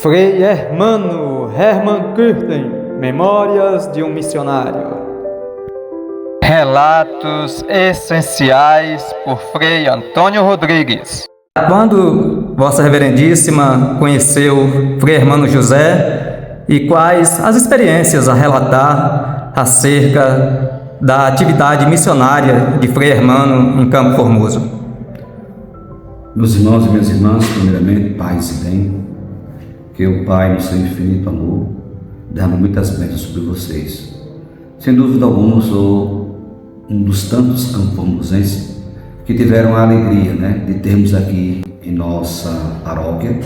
Frei Hermano Hermann Kirten, Memórias de um Missionário. Relatos essenciais por Frei Antônio Rodrigues. Quando Vossa Reverendíssima conheceu Frei Hermano José e quais as experiências a relatar acerca da atividade missionária de Frei Hermano em Campo Formoso? Meus irmãos e minhas irmãs, primeiramente, paz e bem, que o Pai, no seu infinito amor, derrama muitas bênçãos sobre vocês. Sem dúvida alguma, eu sou um dos tantos campo-formosenses que tiveram a alegria, de termos aqui em nossa paróquia,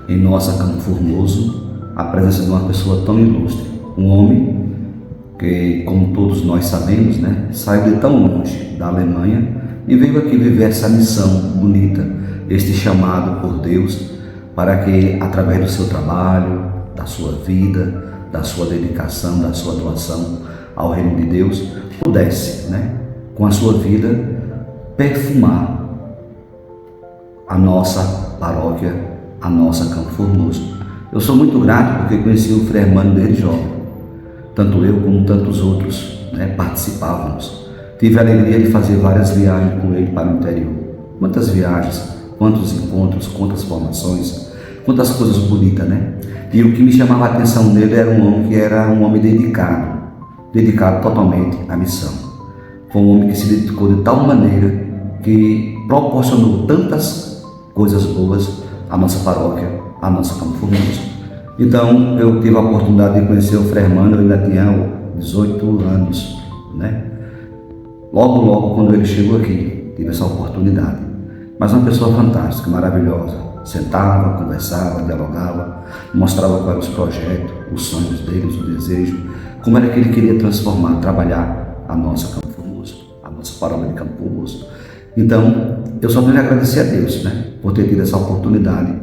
em nossa Campo Formoso, a presença de uma pessoa tão ilustre, um homem que, como todos nós sabemos, saiu de tão longe da Alemanha e veio aqui viver essa missão bonita, este chamado por Deus, para que, através do seu trabalho, da sua vida, da sua dedicação, da sua doação ao reino de Deus, pudesse, com a sua vida, perfumar a nossa paróquia, a nossa Campo Formoso. Eu sou muito grato porque conheci o Frei Hermano desde jovem. Tanto eu como tantos outros participávamos. Tive a alegria de fazer várias viagens com ele para o interior. Quantas viagens, quantos encontros, quantas formações, quantas coisas bonitas, E o que me chamava a atenção dele era um homem dedicado totalmente à missão. Foi um homem que se dedicou de tal maneira que proporcionou tantas coisas boas à nossa paróquia, à nossa Campo Formoso. Então, eu tive a oportunidade de conhecer o Frei Hermano, eu ainda tinha 18 anos, Logo, quando ele chegou aqui, tive essa oportunidade. Mas uma pessoa fantástica, maravilhosa. Sentava, conversava, dialogava, mostrava quais eram os projetos, os sonhos deles, o desejo, como era que ele queria transformar, trabalhar a nossa Campo Formoso, a nossa paróquia de Campo Formoso. Então, eu só tenho a agradecer a Deus, por ter tido essa oportunidade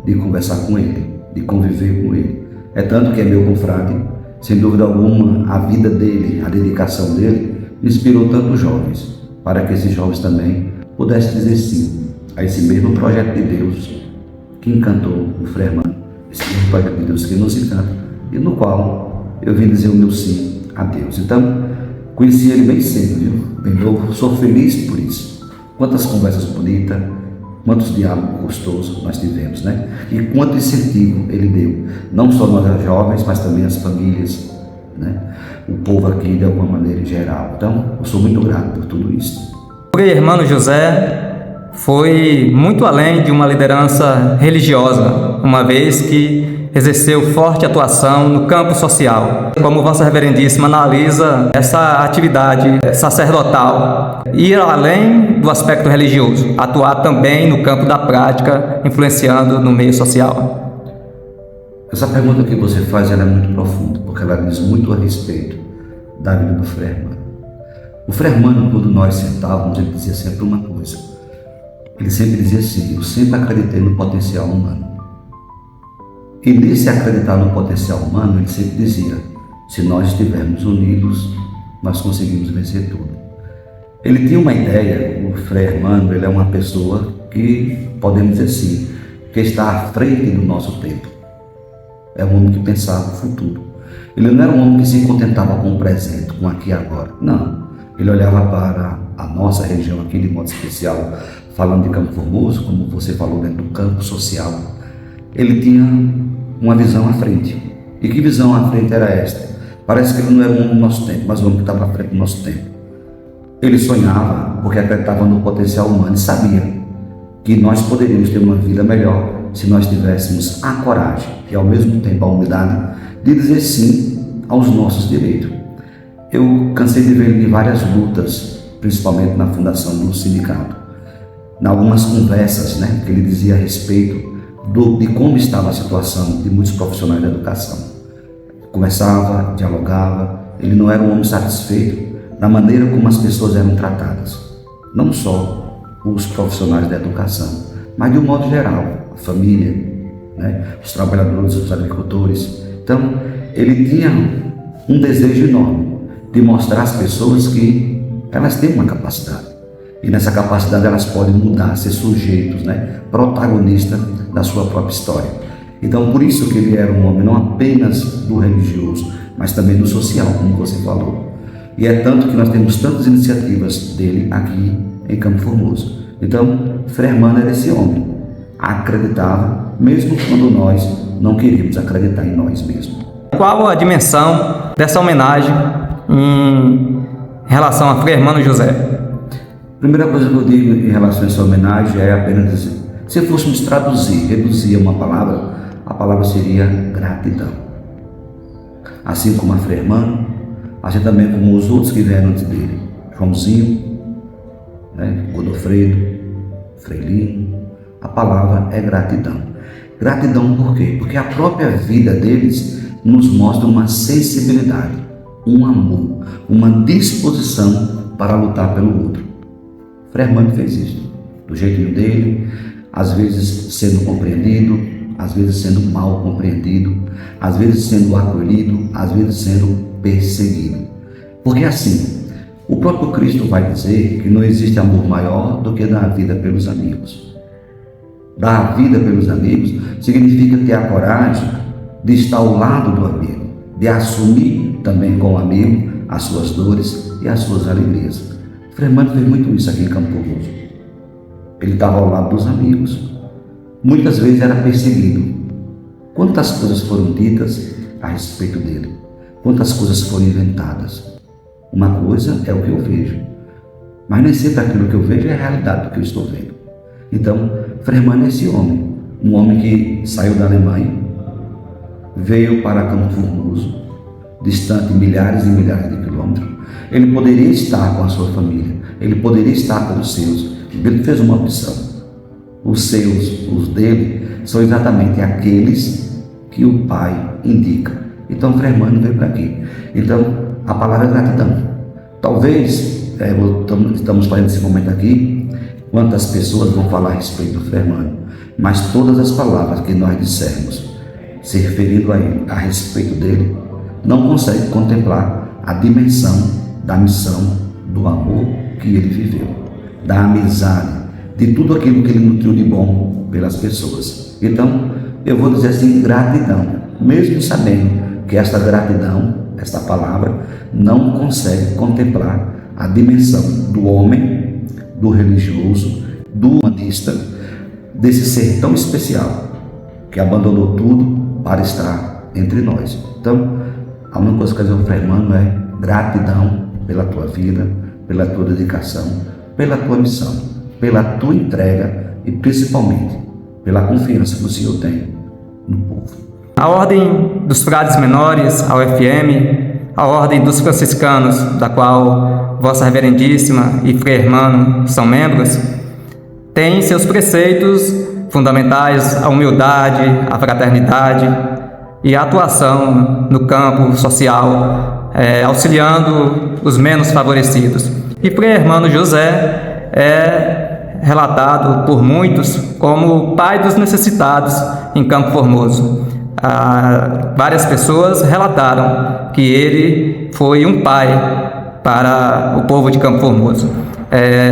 de conversar com ele, de conviver com ele. É tanto que é meu confrade, sem dúvida alguma, a vida dele, a dedicação dele, inspirou tantos jovens, para que esses jovens também pudessem dizer sim a esse mesmo projeto de Deus que encantou o Frei Hermano, esse mesmo projeto de Deus que nos encanta e no qual eu vim dizer o meu sim a Deus. Então, conheci ele bem cedo, bem novo, sou feliz por isso. Quantas conversas bonitas, quantos diálogos gostosos nós tivemos, E quanto incentivo ele deu, não só nós as jovens, mas também as famílias, O povo aqui de alguma maneira em geral. Então, eu sou muito grato por tudo isso. O Frei Hermano José foi muito além de uma liderança religiosa, uma vez que exerceu forte atuação no campo social. Como Vossa Reverendíssima analisa essa atividade sacerdotal, ir além do aspecto religioso, atuar também no campo da prática, influenciando no meio social? Essa pergunta que você faz ela é muito profunda, porque ela diz muito a respeito da vida do Frei Hermano. O Frei Hermano, quando nós sentávamos, ele dizia sempre uma coisa. Ele sempre dizia assim: eu sempre acreditei no potencial humano. E nesse acreditar no potencial humano, ele sempre dizia: se nós estivermos unidos, nós conseguimos vencer tudo. Ele tinha uma ideia, o Frei Hermano, ele é uma pessoa que, podemos dizer assim, que está à frente do nosso tempo. É um homem que pensava no futuro. Ele não era um homem que se contentava com o presente, com aqui e agora. Não. Ele olhava para a nossa região aqui de modo especial, falando de Campo Formoso, como você falou, dentro do campo social. Ele tinha uma visão à frente. E que visão à frente era esta? Parece que ele não era um homem do nosso tempo, mas um homem que estava à frente do nosso tempo. Ele sonhava porque acreditava no potencial humano e sabia que nós poderíamos ter uma vida melhor se nós tivéssemos a coragem e ao mesmo tempo a humildade de dizer sim aos nossos direitos. Eu cansei de ver ele em várias lutas, principalmente na fundação do sindicato, em algumas conversas que ele dizia a respeito de como estava a situação de muitos profissionais da educação. Conversava, dialogava, ele não era um homem satisfeito da maneira como as pessoas eram tratadas, não só os profissionais da educação, mas de um modo geral, a família, os trabalhadores, os agricultores. Então, ele tinha um desejo enorme de mostrar às pessoas que elas têm uma capacidade. E nessa capacidade elas podem mudar, ser sujeitos, protagonistas da sua própria história. Então, por isso que ele era um homem não apenas do religioso, mas também do social, como você falou. E é tanto que nós temos tantas iniciativas dele aqui em Campo Formoso. Então, Frei Hermano era esse homem, acreditava, mesmo quando nós não queríamos acreditar em nós mesmos. Qual a dimensão dessa homenagem em relação a Frei Hermano José? A primeira coisa que eu digo em relação a essa homenagem é apenas dizer, se fôssemos traduzir, reduzir uma palavra, a palavra seria gratidão. Assim como a Frei Hermano, assim também como os outros que vieram antes dele, Joãozinho, Godofredo, Frei Lino, a palavra é gratidão. Gratidão por quê? Porque a própria vida deles nos mostra uma sensibilidade, um amor, uma disposição para lutar pelo outro. Frei Hermano fez isso, do jeitinho dele, às vezes sendo compreendido, às vezes sendo mal compreendido, às vezes sendo acolhido, às vezes sendo perseguido. Porque assim, o próprio Cristo vai dizer que não existe amor maior do que dar a vida pelos amigos. Dar a vida pelos amigos significa ter a coragem de estar ao lado do amigo, de assumir também com o amigo as suas dores e as suas alegrias. Frei Hermano fez muito isso aqui em Campo Formoso. Ele estava ao lado dos amigos. Muitas vezes era perseguido. Quantas coisas foram ditas a respeito dele? Quantas coisas foram inventadas? Uma coisa é o que eu vejo, mas nem sempre aquilo que eu vejo é a realidade do que eu estou vendo. Então, Frei Hermano é esse homem, um homem que saiu da Alemanha, veio para Campo Formoso, distante milhares e milhares de quilômetros. Ele poderia estar com a sua família, ele poderia estar com os seus. Ele fez uma opção. Os seus, os dele, são exatamente aqueles que o Pai indica. Então, Frei Hermano veio para aqui. Então, a palavra é gratidão. Talvez, estamos fazendo esse momento aqui, quantas pessoas vão falar a respeito do Frei Hermano, mas todas as palavras que nós dissermos, se referindo a ele, a respeito dele, não consegue contemplar a dimensão da missão, do amor que ele viveu, da amizade, de tudo aquilo que ele nutriu de bom pelas pessoas. Então, eu vou dizer assim, gratidão, mesmo sabendo que esta gratidão, esta palavra, não consegue contemplar a dimensão do homem, do religioso, do humanista, desse ser tão especial, que abandonou tudo para estar entre nós. Então, a única coisa que eu quero dizer ao Frei Hermano é gratidão pela tua vida, pela tua dedicação, pela tua missão, pela tua entrega e principalmente pela confiança que o Senhor tem no povo. A Ordem dos Frades Menores, a UFM, a Ordem dos Franciscanos, da qual Vossa Reverendíssima e Frei Hermano são membros, tem seus preceitos fundamentais a humildade, a fraternidade e a atuação no campo social, auxiliando os menos favorecidos. E Frei Hermano José é relatado por muitos como o pai dos necessitados em Campo Formoso. Várias pessoas relataram que ele foi um pai para o povo de Campo Formoso.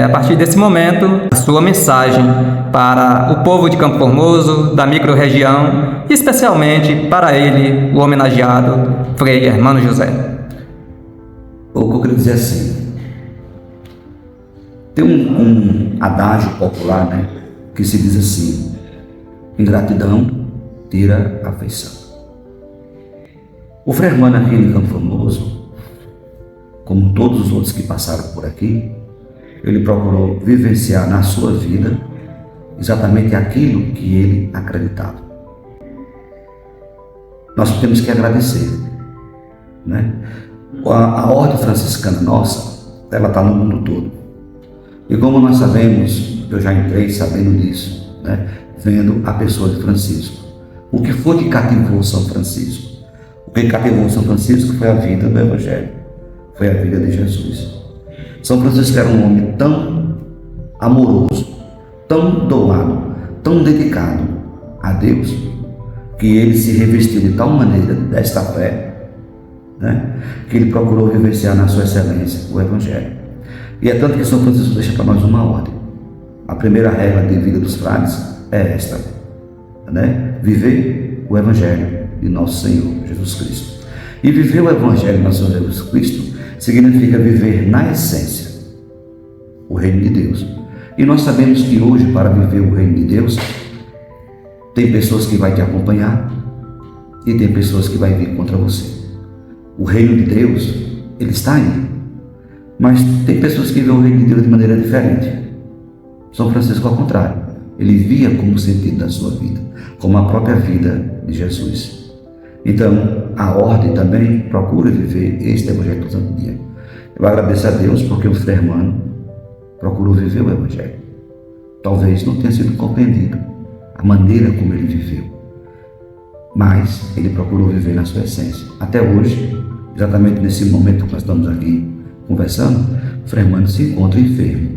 A partir desse momento, a sua mensagem para o povo de Campo Formoso, da microrregião, e especialmente para ele, o homenageado Frei Hermano José. O que eu queria dizer assim, tem um adágio popular, que se diz assim, ingratidão tira afeição. O Frei Hermano aqui em Campo Formoso, como todos os outros que passaram por aqui, ele procurou vivenciar na sua vida exatamente aquilo que ele acreditava. Nós temos que agradecer, A ordem franciscana nossa, ela está no mundo todo. E como nós sabemos, eu já entrei sabendo disso, vendo a pessoa de Francisco. O que foi que cativou São Francisco? O que cativou São Francisco foi a vida do Evangelho, foi a vida de Jesus. São Francisco era um homem tão amoroso, tão doado, tão dedicado a Deus, que ele se revestiu de tal maneira desta fé, que ele procurou vivenciar na sua excelência o Evangelho. E é tanto que São Francisco deixa para nós uma ordem. A primeira regra de vida dos frades é esta, viver o Evangelho de nosso Senhor Jesus Cristo. E viver o Evangelho de nosso Senhor Jesus Cristo significa viver na essência o reino de Deus. E nós sabemos que hoje, para viver o reino de Deus, tem pessoas que vão te acompanhar e tem pessoas que vão vir contra você. O reino de Deus, ele está aí. Mas tem pessoas que veem o reino de Deus de maneira diferente. São Francisco, ao contrário, ele via como sentido da sua vida, como a própria vida de Jesus. Então, a ordem também procura viver este Evangelho do Santo Dia. Eu agradeço a Deus porque o Frei Hermano procurou viver o Evangelho. Talvez não tenha sido compreendido a maneira como ele viveu, mas ele procurou viver na sua essência. Até hoje, exatamente nesse momento que nós estamos aqui conversando, o Frei Hermano se encontra enfermo,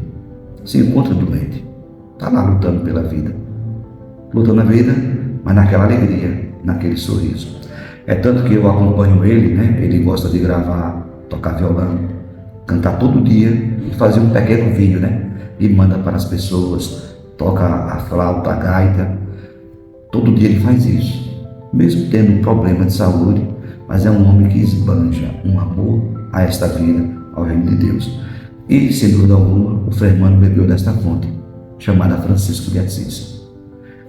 se encontra doente, está lá lutando pela vida, lutando a vida, mas naquela alegria, naquele sorriso. É tanto que eu acompanho ele, ele gosta de gravar, tocar violão, cantar todo dia e fazer um pequeno vídeo, e manda para as pessoas, toca a flauta, a gaita, todo dia ele faz isso, mesmo tendo um problema de saúde, mas é um homem que esbanja um amor a esta vida, ao reino de Deus. E, sem dúvida alguma, o Frei Hermano bebeu desta fonte, chamada Francisco de Assis.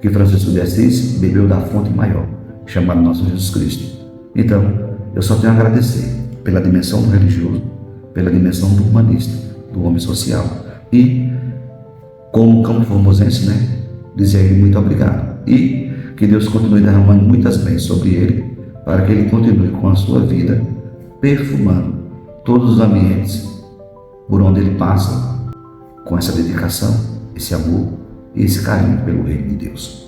Que Francisco de Assis bebeu da fonte maior, chamada nosso Jesus Cristo. Então, eu só tenho a agradecer pela dimensão do religioso, pela dimensão do humanista, do homem social. E, como campo formosense, dizer a ele muito obrigado. E que Deus continue derramando muitas bênçãos sobre ele, para que ele continue com a sua vida perfumando todos os ambientes por onde ele passa, com essa dedicação, esse amor e esse carinho pelo reino de Deus.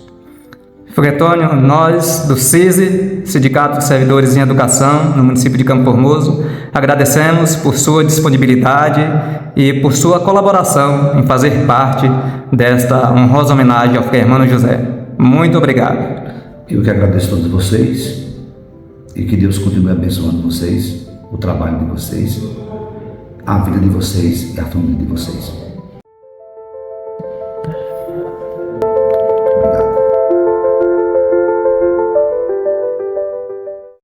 Frei Antônio, nós do CISE, Sindicato de Servidores em Educação, no município de Campo Formoso, agradecemos por sua disponibilidade e por sua colaboração em fazer parte desta honrosa homenagem ao Frei Hermano José. Muito obrigado. Eu que agradeço a todos vocês e que Deus continue abençoando vocês, o trabalho de vocês, a vida de vocês e a família de vocês.